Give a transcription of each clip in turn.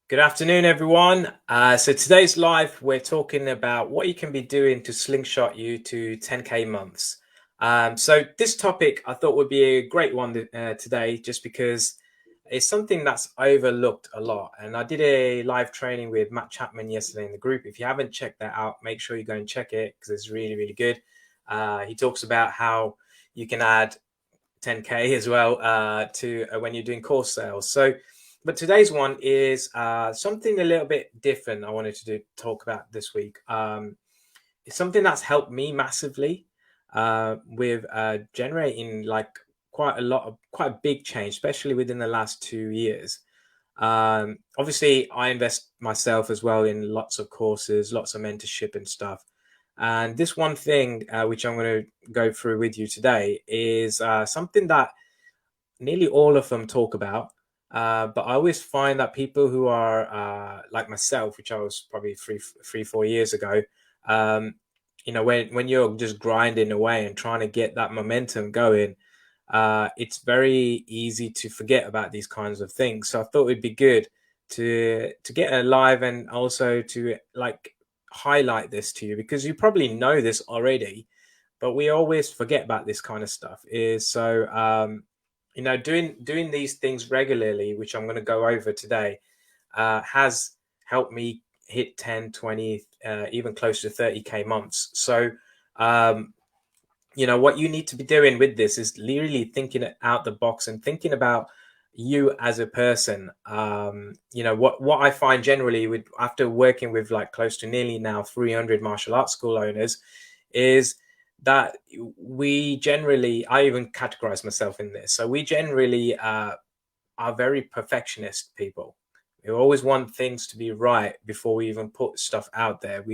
Good afternoon, everyone. So today's live, we're talking about what you can be doing to slingshot you to 10K months. So this topic I thought would be a great one today, just because it's something that's overlooked a lot. And I did a live training with Matt Chapman yesterday in the group. If you haven't checked that out, make sure you go and check it because it's really, really good. He talks about how you can add 10K as well to when you're doing course sales. But today's one is something a little bit different. I wanted to talk about this week. It's something that's helped me massively with generating like quite a big change, especially within the last 2 years. Obviously, I invest myself as well in lots of courses, lots of mentorship and stuff. And this one thing, which I'm going to go through with you today, is something that nearly all of them talk about. But I always find that people who are like myself, which I was probably 4 years ago, um, when you're just grinding away and trying to get that momentum going, it's very easy to forget about these kinds of things. So I thought it'd be good to get alive and also to like highlight this to you because you probably know this already, but we always forget about this kind of stuff. Is so doing these things regularly, which I'm going to go over today, has helped me hit 10, 20, even close to 30K months. So what you need to be doing with this is literally thinking out the box and thinking about you as a person. What I find generally with after working with like close to nearly now 300 martial arts school owners is that we generally, I even categorize myself in this, so we generally are very perfectionist people. We always want things to be right before we even put stuff out there.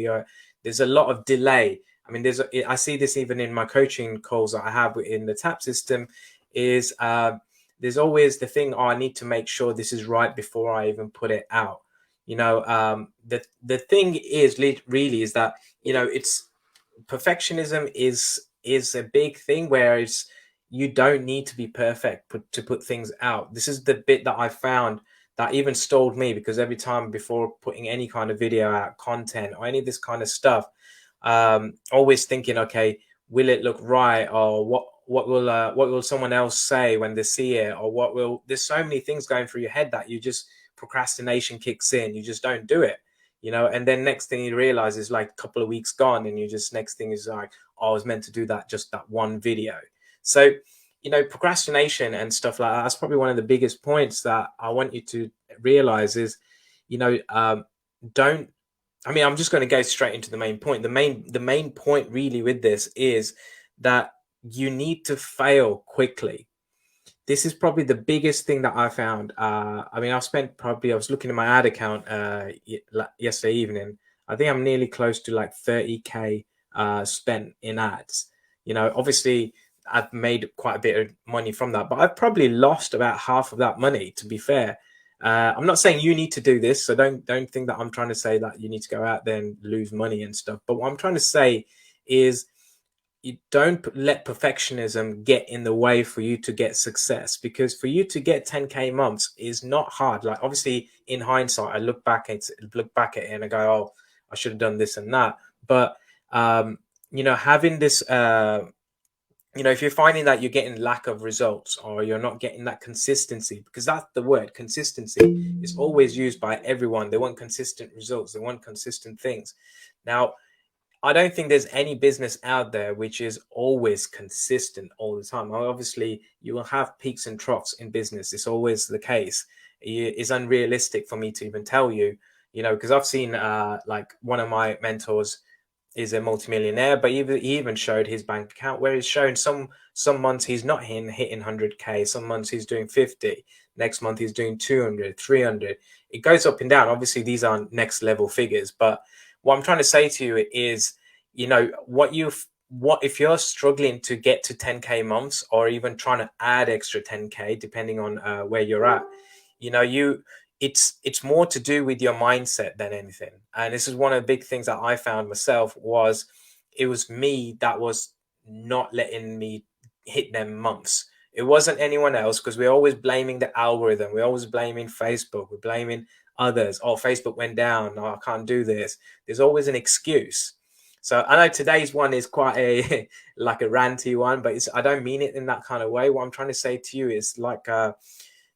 There's a lot of delay. I mean, I see this even in my coaching calls that I have in the TAP system. Is there's always the thing, oh, I need to make sure this is right before I even put it out. The thing is really is that it's perfectionism is a big thing, whereas you don't need to be perfect to put things out. This is the bit that I found that even stalled me, because every time before putting any kind of video out, content or any of this kind of stuff, always thinking, okay, will it look right, or what will someone else say when they see it, or what will, there's so many things going through your head that you just, procrastination kicks in, you just don't do it. And then next thing you realize is like a couple of weeks gone, and you just, next thing is like, oh, I was meant to do that, just that one video. So procrastination and stuff like that, that's probably one of the biggest points that I want you to realize is, don't, I mean, I'm just going to go straight into the main point. The main point really with this is that you need to fail quickly. This is probably the biggest thing that I found. I mean, I was looking at my ad account yesterday evening. I think I'm nearly close to like 30K spent in ads. Obviously, I've made quite a bit of money from that, but I've probably lost about half of that money, to be fair. I'm not saying you need to do this, so don't think that I'm trying to say that you need to go out there and lose money and stuff. But what I'm trying to say is, you don't let perfectionism get in the way for you to get success, because for you to get 10K months is not hard. Like, obviously in hindsight, I look back at it and I go, oh, I should have done this and that. But having this if you're finding that you're getting lack of results, or you're not getting that consistency, because that's the word, consistency is always used by everyone. They want consistent results, they want consistent things. Now, I don't think there's any business out there which is always consistent all the time. Obviously, you will have peaks and troughs in business. It's always the case. It's unrealistic for me to even tell you, because I've seen like one of my mentors is a multimillionaire, but he even showed his bank account where he's shown some months he's not hitting 100K, some months he's doing 50, next month he's doing 200, 300. It goes up and down. Obviously, these aren't next level figures, but what I'm trying to say to you is, what if you're struggling to get to 10K months, or even trying to add extra 10K, depending on where you're at, you it's more to do with your mindset than anything. And this is one of the big things that I found myself, was it was me that was not letting me hit them months. It wasn't anyone else, because we're always blaming the algorithm, we're always blaming Facebook, we're blaming others. Oh, Facebook went down. Oh, I can't do this. There's always an excuse. So I know today's one is quite a like a ranty one, but I don't mean it in that kind of way. What I'm trying to say to you is like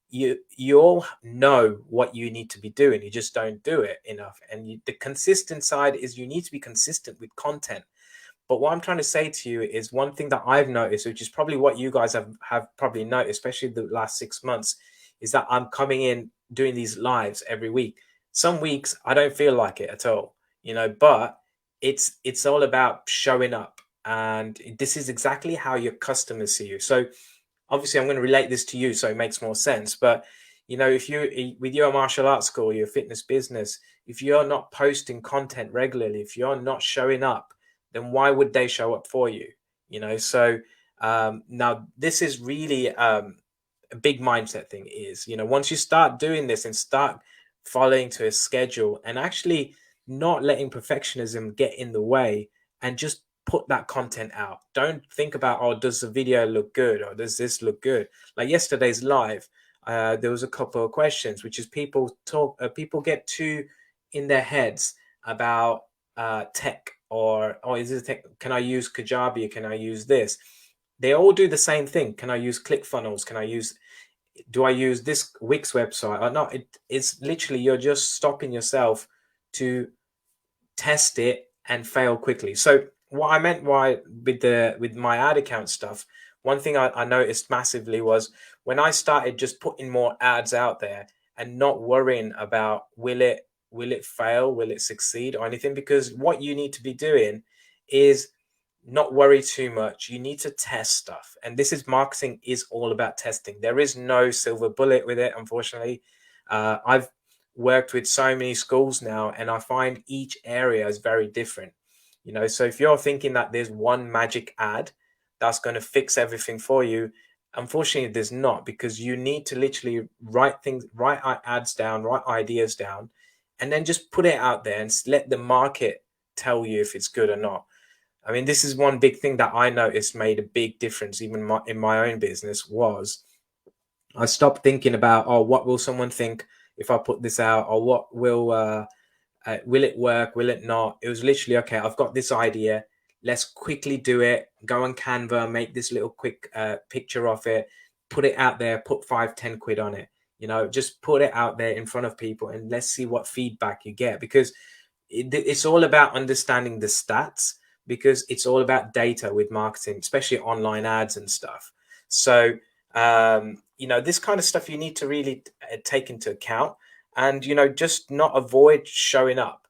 you all know what you need to be doing. You just don't do it enough. And the consistent side is you need to be consistent with content. But what I'm trying to say to you is one thing that I've noticed, which is probably what you guys have probably noticed, especially the last 6 months, is that I'm coming in doing these lives every week. Some weeks I don't feel like it at all, but it's all about showing up. And this is exactly how your customers see you. So obviously I'm going to relate this to you so it makes more sense. But if you with your martial arts school, your fitness business, if you're not posting content regularly, if you're not showing up, then why would they show up for you? So now this is really a big mindset thing. Is once you start doing this and start following to a schedule and actually not letting perfectionism get in the way, and just put that content out. Don't think about, oh, does the video look good or does this look good? Like yesterday's live, there was a couple of questions, which is people get too in their heads about tech, or is this tech? Can I use Kajabi? Can I use this? They all do the same thing. Can I use ClickFunnels? Do I use this Wix website or not? It's literally, you're just stopping yourself to test it and fail quickly. So what I meant with my ad account stuff, one thing I noticed massively was when I started just putting more ads out there and not worrying about will it fail, will it succeed or anything, because what you need to be doing is not worry too much. You need to test stuff, and marketing is all about testing. There is no silver bullet with it, unfortunately. I've worked with so many schools now, and I find each area is very different. So if you're thinking that there's one magic ad that's going to fix everything for you, unfortunately there's not, because you need to literally write ads down, write ideas down, and then just put it out there and let the market tell you if it's good or not. I mean, this is one big thing that I noticed made a big difference even in my own business. Was I stopped thinking about, oh, what will someone think if I put this out, or what will it work, will it not? It was literally, okay, I've got this idea, let's quickly do it. Go on Canva, make this little quick picture of it, put it out there, put 5-10 quid on it. Just put it out there in front of people and let's see what feedback you get, because it's all about understanding the stats, because it's all about data with marketing, especially online ads and stuff. So this kind of stuff you need to really take into account, and just not avoid showing up.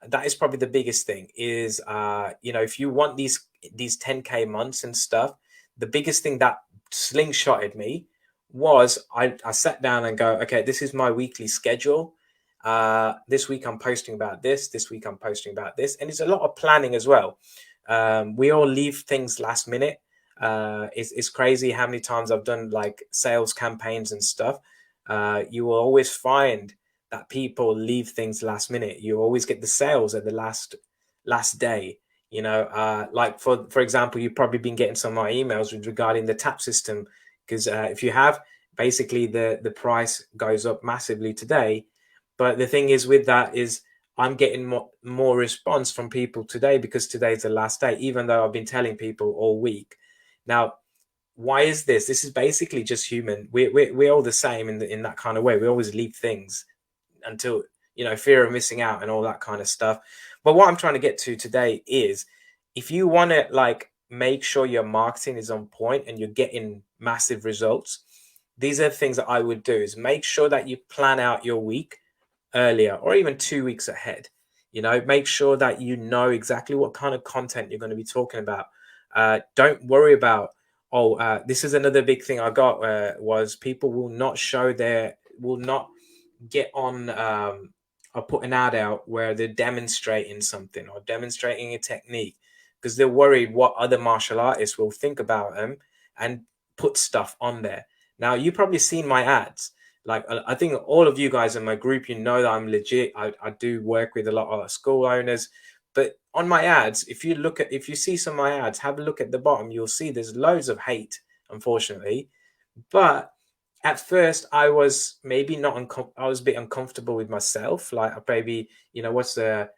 That is probably the biggest thing. Is if you want these 10K months and stuff, the biggest thing that slingshotted me was I sat down and go, okay, this is my weekly schedule. This week I'm posting about this week I'm posting about this, and it's a lot of planning as well. We all leave things last minute. It's crazy how many times I've done like sales campaigns and stuff. You will always find that people leave things last minute. You always get the sales at the last day. Like for example, you've probably been getting some of my emails regarding the tap system, because if you have, basically the price goes up massively today. But the thing is with that is I'm getting more response from people today, because today's the last day, even though I've been telling people all week. Now, why is this? This is basically just human. We're all the same in that kind of way. We always leave things until, fear of missing out and all that kind of stuff. But what I'm trying to get to today is, if you want to like make sure your marketing is on point and you're getting massive results, these are the things that I would do. Is make sure that you plan out your week earlier, or even 2 weeks ahead. Make sure that you know exactly what kind of content you're going to be talking about. Don't worry about, this is another big thing I got, was people will not get on or put an ad out where they're demonstrating something or demonstrating a technique, because they're worried what other martial artists will think about them and put stuff on there. Now, you've probably seen my ads. Like, I think all of you guys in my group, that I'm legit. I do work with a lot of school owners. But on my ads, if you see some of my ads, have a look at the bottom. You'll see there's loads of hate, unfortunately. But At first I was maybe not I was a bit uncomfortable with myself. Like I maybe, what's the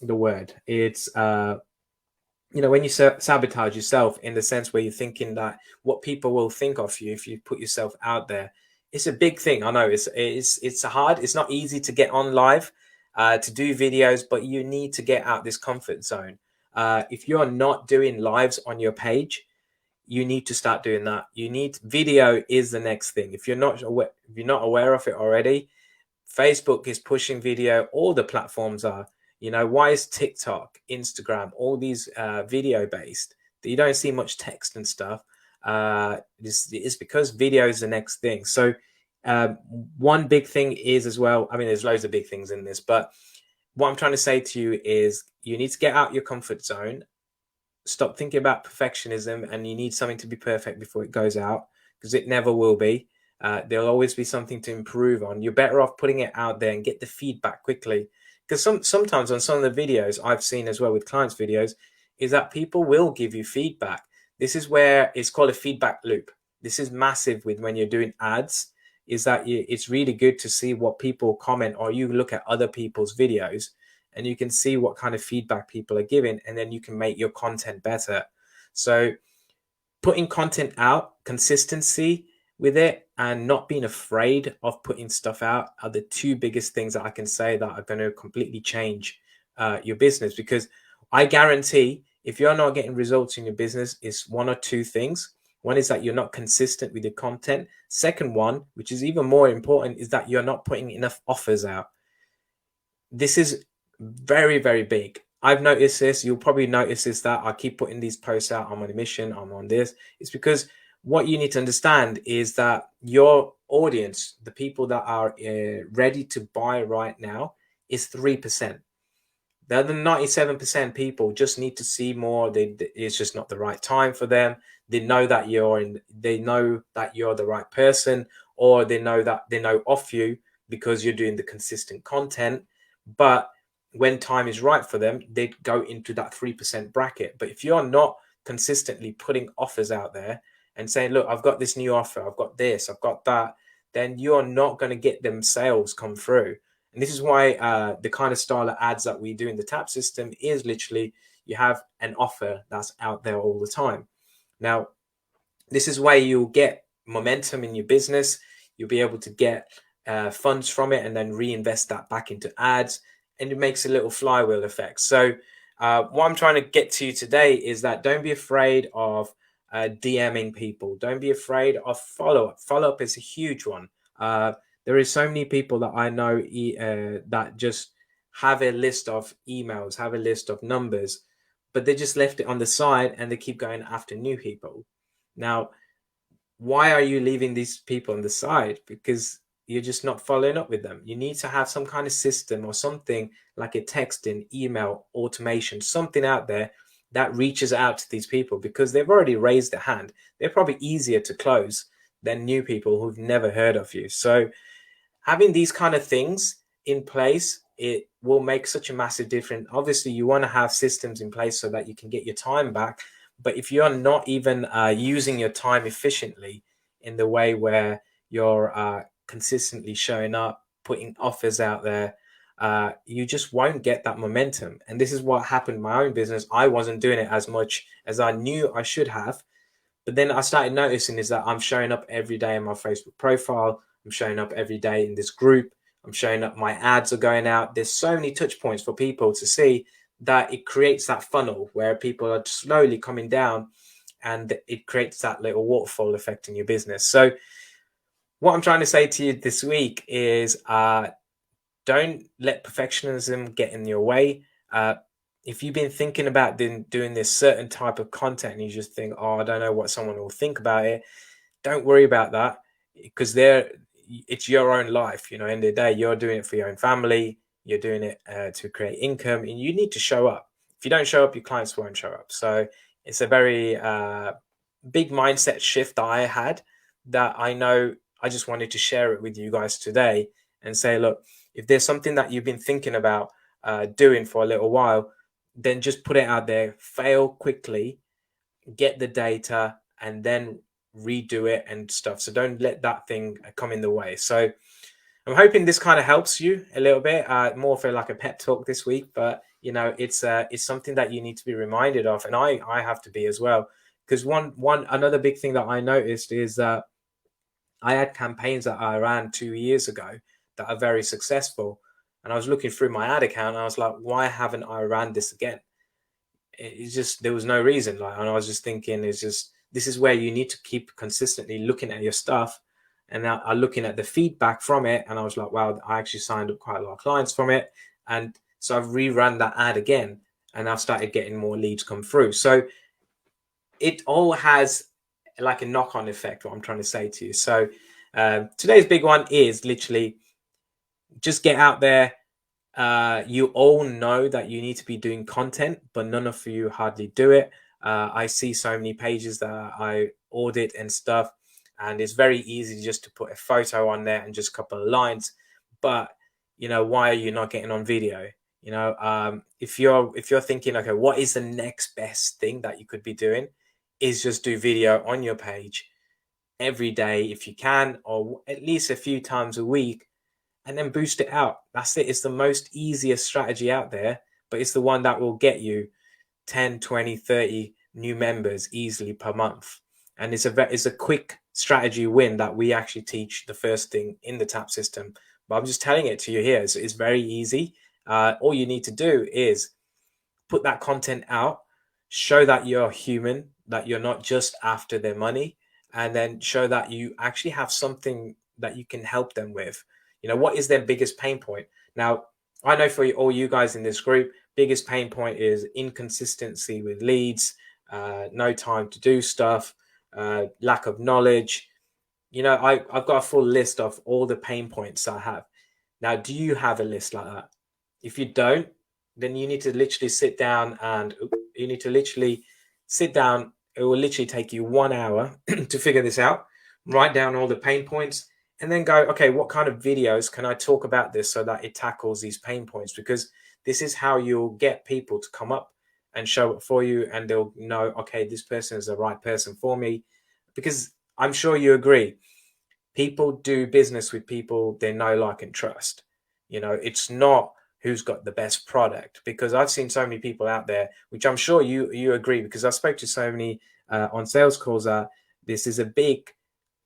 word? It's when you sabotage yourself in the sense where you're thinking that what people will think of you if you put yourself out there. It's a big thing. I know it's hard. It's not easy to get on live, to do videos, but you need to get out this comfort zone. If you're not doing lives on your page, you need to start doing that. You need video is the next thing. If you're not aware of it already, Facebook is pushing video. All the platforms are. Why is TikTok, Instagram, all these video based? You don't see much text and stuff. It's because video is the next thing. So um, one big thing is as well. I mean, there's loads of big things in this, but what I'm trying to say to you is you need to get out your comfort zone, stop thinking about perfectionism, and you need something to be perfect before it goes out, because it never will be. There'll always be something to improve on. You're better off putting it out there and get the feedback quickly, because sometimes on some of the videos I've seen as well with clients videos is that people will give you feedback. This is where it's called a feedback loop. This is massive with when you're doing ads, is that it's really good to see what people comment, or you look at other people's videos and you can see what kind of feedback people are giving, and then you can make your content better. So putting content out, consistency with it, and not being afraid of putting stuff out are the two biggest things that I can say that are going to completely change your business. Because I guarantee if you're not getting results in your business, it's one or two things. One is that you're not consistent with your content. Second one, which is even more important, is that you're not putting enough offers out. This is very, very big. I've noticed this. You'll probably notice this, that I keep putting these posts out. I'm on a mission. I'm on this. It's because what you need to understand is that your audience, the people that are ready to buy right now, is 3%. The other 97% people just need to see more. It's just not the right time for them. They know that they know that you're the right person, or they know of you because you're doing the consistent content. But when time is right for them, they go into that 3% bracket. But if you're not consistently putting offers out there and saying, look, I've got this new offer, I've got this, I've got that, then you're not going to get them sales come through. And this is why the kind of style of ads that we do in the tap system is literally you have an offer that's out there all the time. Now, this is where you'll get momentum in your business. You'll be able to get funds from it and then reinvest that back into ads. And it makes a little flywheel effect. So what I'm trying to get to today is that don't be afraid of DMing people. Don't be afraid of follow-up. Follow-up is a huge one. There is so many people that I know that just have a list of emails, have a list of numbers, but they just left it on the side and they keep going after new people. Now, why are you leaving these people on the side? Because you're just not following up with them. You need to have some kind of system or something like a texting, email, automation, something out there that reaches out to these people, because they've already raised their hand. They're probably easier to close than new people who've never heard of you. So having these kind of things in place, it will make such a massive difference. Obviously, you want to have systems in place so that you can get your time back. But if you're not even using your time efficiently in the way where you're consistently showing up, putting offers out there, you just won't get that momentum. And this is what happened in my own business. I wasn't doing it as much as I knew I should have. But then I started noticing is that I'm showing up every day in my Facebook profile. I'm showing up every day in this group. I'm showing up. My ads are going out. There's so many touch points for people to see that it creates that funnel where people are slowly coming down, and it creates that little waterfall effect in your business. So what I'm trying to say to you this week is don't let perfectionism get in your way. If you've been thinking about doing this certain type of content and you just think, oh, I don't know what someone will think about it, don't worry about that, because it's your own life. In the end of the day, you're doing it for your own family. You're doing it to create income, and you need to show up. If you don't show up, your clients won't show up. So it's a very big mindset shift that I had, that I know I just wanted to share it with you guys today and say, look, if there's something that you've been thinking about doing for a little while, then just put it out there, fail quickly, get the data, and then redo it and stuff. So don't let that thing come in the way. So I'm hoping this kind of helps you a little bit, more for like a pep talk this week. But it's something that you need to be reminded of, and I have to be as well. Because another big thing that I noticed is that I had campaigns that I ran 2 years ago that are very successful, and I was looking through my ad account and I was like, why haven't I ran this again? It's just there was no reason. Like, and I was just thinking, it's just this is where you need to keep consistently looking at your stuff, and now I'm looking at the feedback from it, and I was like, wow, I actually signed up quite a lot of clients from it, and so I've rerun that ad again, and I've started getting more leads come through. So it all has like a knock-on effect. What I'm trying to say to you. So today's big one is literally just get out there. You all know that you need to be doing content, but none of you hardly do it. I see so many pages that I audit and stuff, and it's very easy just to put a photo on there and just a couple of lines. But why are you not getting on video? If you're thinking, okay, what is the next best thing that you could be doing? Is just do video on your page every day if you can, or at least a few times a week, and then boost it out. That's it. It's the most easiest strategy out there, but it's the one that will get you 10, 20, 30 new members easily per month. And it's a quick strategy win that we actually teach the first thing in the TAP system. But I'm just telling it to you here. It's very easy. All you need to do is put that content out, show that you're human, that you're not just after their money, and then show that you actually have something that you can help them with. What is their biggest pain point? Now, I know for all you guys in this group, biggest pain point is inconsistency with leads, no time to do stuff, lack of knowledge. I've got a full list of all the pain points I have. Now, do you have a list like that? If you don't, then you need to literally sit down and It will literally take you 1 hour to figure this out. Write down all the pain points and then go, okay, what kind of videos can I talk about this so that it tackles these pain points? Because this is how you'll get people to come up and show it for you, and they'll know, okay, this person is the right person for me. Because I'm sure you agree, people do business with people they know, like, and trust. It's not who's got the best product, because I've seen so many people out there, which I'm sure you agree, because I spoke to so many on sales calls, that this is a big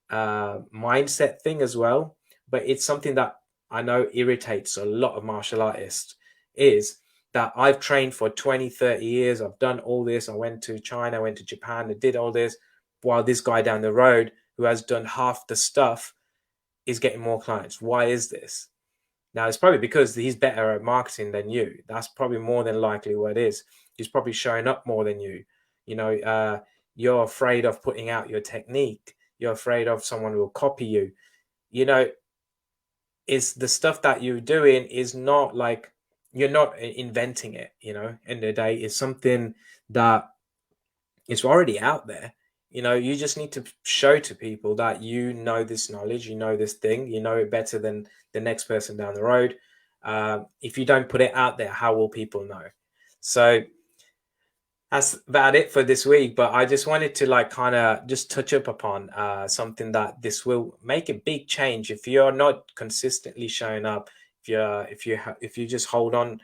mindset thing as well. But it's something that I know irritates a lot of martial artists, is that I've trained for 20, 30 years. I've done all this. I went to China, I went to Japan, I did all this, while this guy down the road who has done half the stuff is getting more clients. Why is this? Now, it's probably because he's better at marketing than you. That's probably more than likely what it is. He's probably showing up more than you. You're afraid of putting out your technique. You're afraid of someone will copy you. Is the stuff that you're doing is not like, you're not inventing it. End of the day, it's something that is already out there. You just need to show to people that this knowledge, this thing, it better than the next person down the road. If you don't put it out there, how will people know? So that's about it for this week. But I just wanted to kind of just touch up upon something that this will make a big change. If you're not consistently showing up, if you just hold on,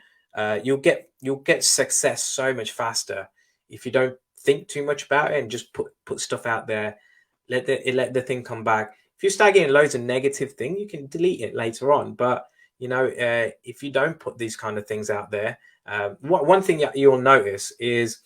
you'll get success so much faster if you don't think too much about it and just put stuff out there. Let the thing come back. If you start getting loads of negative thing, you can delete it later on. But if you don't put these kind of things out there, one thing that you'll notice is,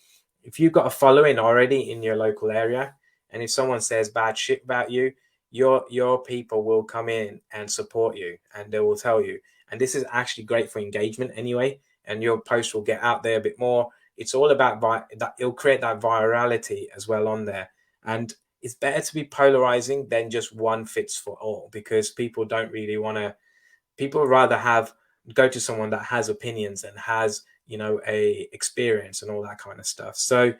if you've got a following already in your local area, and if someone says bad shit about you, your people will come in and support you, and they will tell you. And this is actually great for engagement anyway, and your post will get out there a bit more. It's all about that. It'll create that virality as well on there. And it's better to be polarizing than just one fits for all, because people don't really want to. People rather go to someone that has opinions and has a experience and all that kind of stuff. So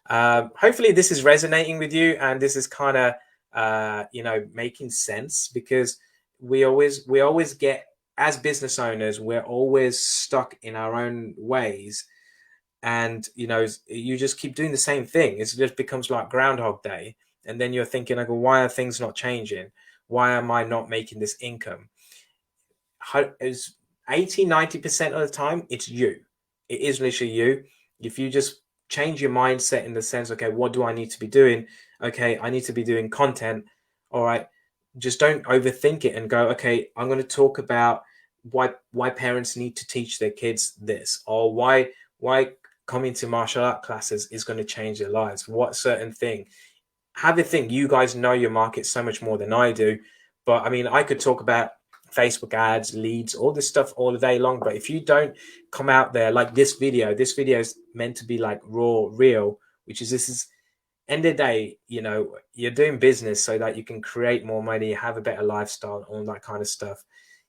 hopefully this is resonating with you, and this is kind of making sense, because we always get, as business owners, we're always stuck in our own ways, and you just keep doing the same thing. It just becomes like Groundhog Day, and then you're thinking, like, why are things not changing? Why am I not making this income? Is 80-90% of the time it's you. It is literally you. If you just change your mindset in the sense, okay, what do I need to be doing? Okay, I need to be doing content. All right, just don't overthink it and go, okay, I'm going to talk about why parents need to teach their kids this, or why coming to martial art classes is going to change their lives. What certain thing? Have a think. You guys know your market so much more than I do, but I mean, I could talk about Facebook ads, leads, all this stuff all day long. But if you don't come out there like this video is meant to be like raw, real, which is this is end of the day, you know, you're doing business so that you can create more money, have a better lifestyle, all that kind of stuff.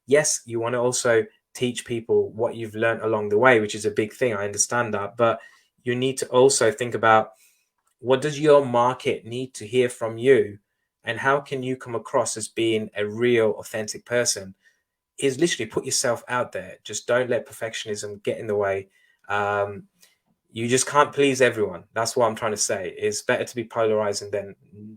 Yes, you want to also teach people what you've learned along the way, which is a big thing. I understand that, but you need to also think about what does your market need to hear from you, and how can you come across as being a real authentic person. Is literally put yourself out there. Just don't let perfectionism get in the way. um, you just can't please everyone. That's what I'm trying to say. It's better to be polarizing than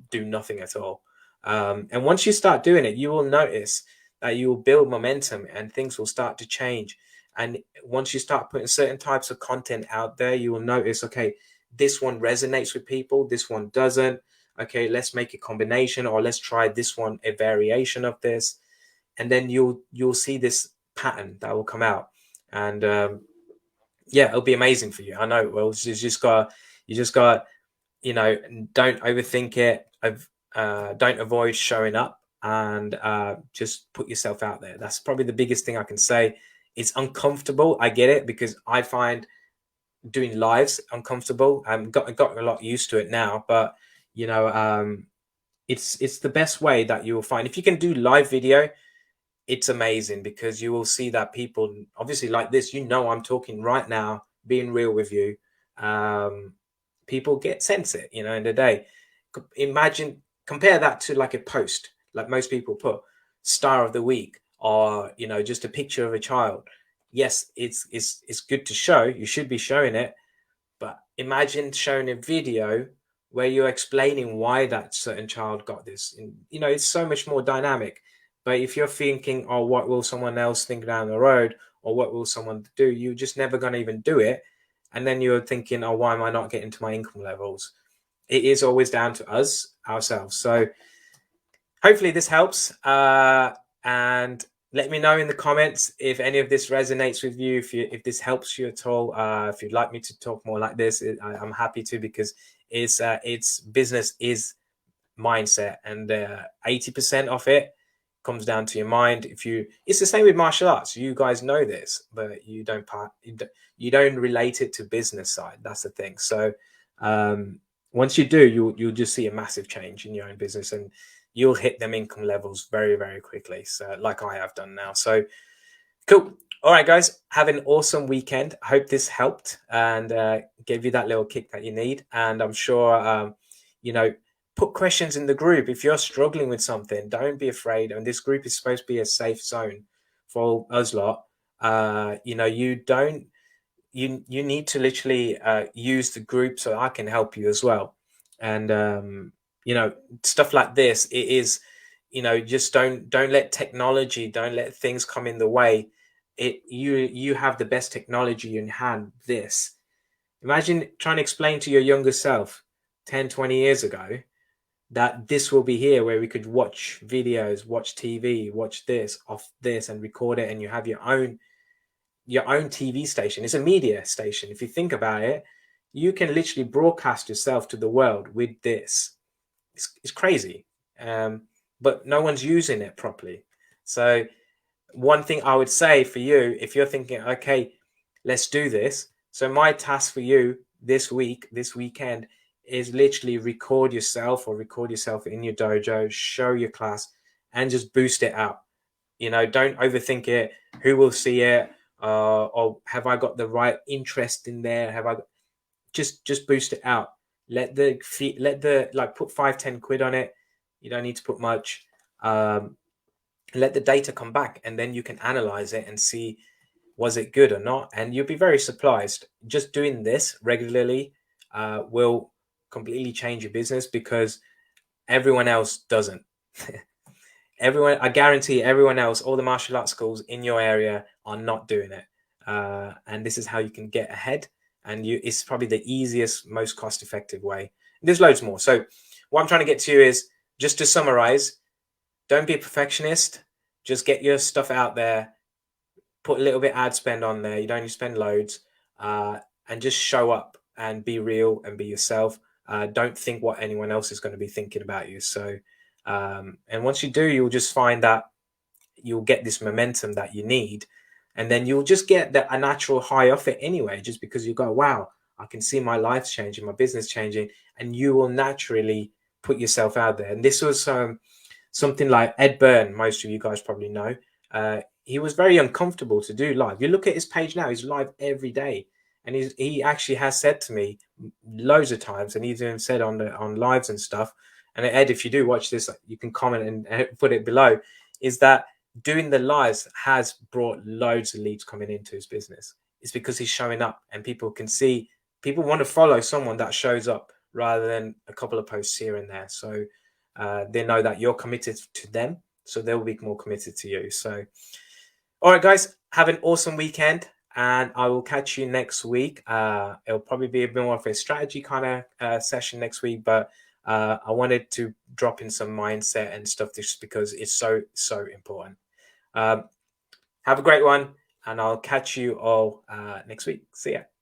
do nothing at all. And once you start doing it, you will notice that you will build momentum and things will start to change. And once you start putting certain types of content out there, you will notice, okay, this one resonates with people, this one doesn't. Okay, let's make a combination, or let's try this one, a variation of this. And then you'll see this pattern that will come out. And yeah, it'll be amazing for you. I know. Well, you just got, you know, don't overthink it. Don't avoid showing up, and just put yourself out there. That's probably the biggest thing I can say. It's uncomfortable. I get it, because I find doing lives uncomfortable. Got a lot used to it now, but you know, it's the best way that you will find. If you can do live video, it's amazing, because you will see that people obviously like this, you know, I'm talking right now, being real with you. um People get sense it, you know, in the day. Imagine, compare that to like a post, like most people put star of the week, or you know, just a picture of a child. Yes, it's good to show, you should be showing it, but imagine showing a video where you're explaining why that certain child got this. And, you know, it's so much more dynamic. But if you're thinking, oh, what will someone else think down the road? Or what will someone do? You're just never going to even do it. And then you're thinking, oh, why am I not getting to my income levels? It is always down to us, ourselves. So hopefully this helps. And let me know in the comments if any of this resonates with you, if this helps you at all. If you'd like me to talk more like this, I'm happy to, because it's business is mindset, and 80% of it comes down to your mind. It's the same with martial arts. You guys know this, but you don't relate it to business side. That's the thing. So once you do, you'll just see a massive change in your own business, and you'll hit them income levels very, very quickly. So like I have done now. So cool. All right, guys, have an awesome weekend. I hope this helped and gave you that little kick that you need. And I'm sure, you know, put questions in the group. If you're struggling with something, don't be afraid. And this group is supposed to be a safe zone for us lot. You know, you need to literally use the group so I can help you as well. And you know, stuff like this, it is, you know, just don't let technology, don't let things come in the way. You have the best technology in hand. This, imagine trying to explain to your younger self 10-20 years ago that this will be here, where we could watch videos, watch TV, watch this off this and record it, and you have your own TV station. It's a media station. If you think about it, you can literally broadcast yourself to the world with this. It's crazy. But no one's using it properly. So one thing I would say for you, if you're thinking, okay, let's do this. So my task for you this weekend, is literally record yourself, or record yourself in your dojo, show your class, and just boost it out. You know, don't overthink it. Who will see it? Or have I got the right interest in there? Have I just boost it out? Let the like put 5-10 quid on it. You don't need to put much. Let the data come back, and then you can analyze it and see, was it good or not. And you'll be very surprised. Just doing this regularly will completely change your business, because Everyone else doesn't. Everyone, I guarantee everyone else, all the martial arts schools in your area are not doing it. And this is how you can get ahead. And it's probably the easiest, most cost-effective way. There's loads more. So what I'm trying to get to is, just to summarize, don't be a perfectionist. Just get your stuff out there. Put a little bit ad spend on there. You don't need to spend loads. And just show up and be real and be yourself. Don't think what anyone else is going to be thinking about you. So, and once you do, you'll just find that you'll get this momentum that you need, and then you'll just get a natural high off it anyway, just because you go, wow, I can see my life changing, my business changing, and you will naturally put yourself out there. And this was something like Ed Byrne, most of you guys probably know. He was very uncomfortable to do live. You look at his page now, he's live every day. And he actually has said to me loads of times, and he's even said on lives and stuff. And Ed, if you do watch this, you can comment and put it below. Is that doing the lives has brought loads of leads coming into his business? It's because he's showing up, and people can see. People want to follow someone that shows up rather than a couple of posts here and there. So they know that you're committed to them, so they'll be more committed to you. So, all right, guys, have an awesome weekend, and I will catch you next week. It'll probably be a bit more of a strategy kind of session next week, but I wanted to drop in some mindset and stuff just because it's so important. Have a great one, and I'll catch you all next week. See ya.